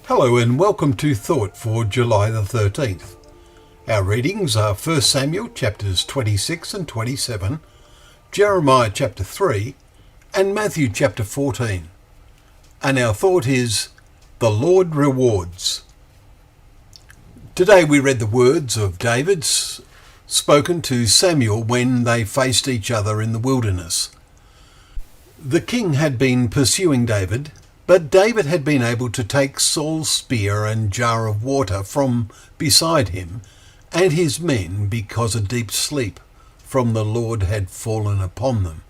Hello and welcome to Thought for July the 13th. Our readings are 1 Samuel chapters 26 and 27, Jeremiah chapter 3 and Matthew chapter 14. And our thought is, the Lord rewards. Today we read the words of David spoken to Samuel when they faced each other in the wilderness. The king had been pursuing David, but David had been able to take Saul's spear and jar of water from beside him and his men because a deep sleep from the Lord had fallen upon them.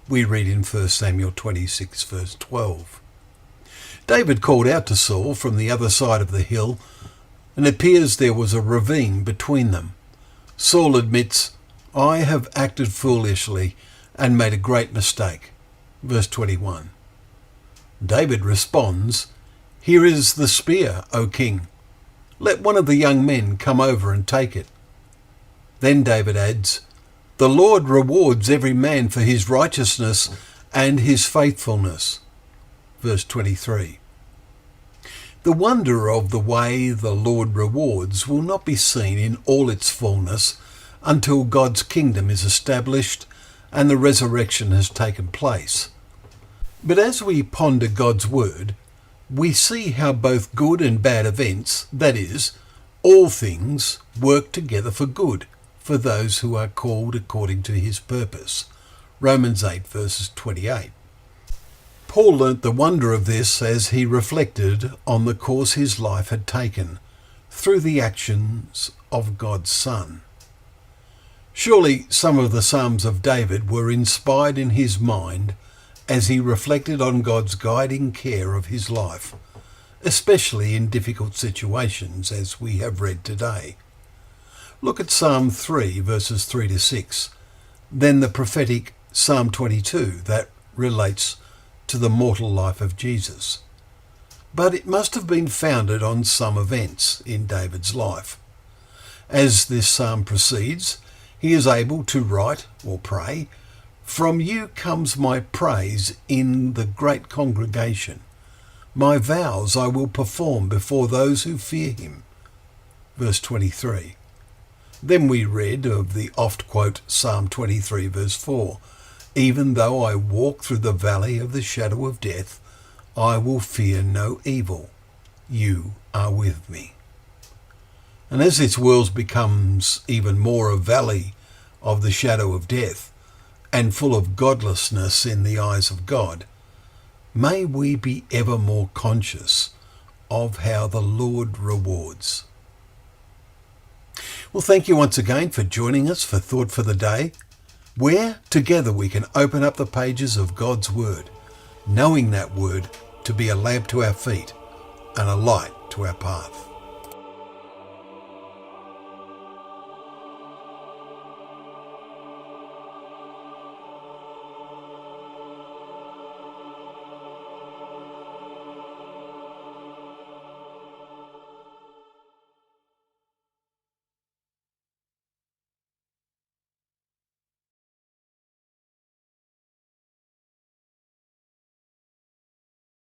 We read in 1 Samuel 26 verse 12. David called out to Saul from the other side of the hill, and it appears there was a ravine between them. Saul admits, "I have acted foolishly and made a great mistake." Verse 21. David responds, "Here is the spear, O king. Let one of the young men come over and take it." Then David adds, "The Lord rewards every man for his righteousness and his faithfulness." Verse 23. The wonder of the way the Lord rewards will not be seen in all its fullness until God's kingdom is established and the resurrection has taken place. But as we ponder God's word, we see how both good and bad events, that is, all things, work together for good, for those who are called according to his purpose. Romans 8 verses 28. Paul learnt the wonder of this as he reflected on the course his life had taken through the actions of God's Son. Surely some of the Psalms of David were inspired in his mind as he reflected on God's guiding care of his life, especially in difficult situations as we have read today. Look at Psalm 3 verses 3 to 6, then the prophetic Psalm 22 that relates to the mortal life of Jesus. But it must have been founded on some events in David's life. As this psalm proceeds, he is able to write or pray, "From you comes my praise in the great congregation. My vows I will perform before those who fear him." Verse 23. Then we read of the oft-quote Psalm 23 verse 4. "Even though I walk through the valley of the shadow of death, I will fear no evil. You are with me." And as this world becomes even more a valley of the shadow of death, and full of godlessness in the eyes of God, may we be ever more conscious of how the Lord rewards. Well, thank you once again for joining us for Thought for the Day, where together we can open up the pages of God's Word, knowing that Word to be a lamp to our feet and a light to our path.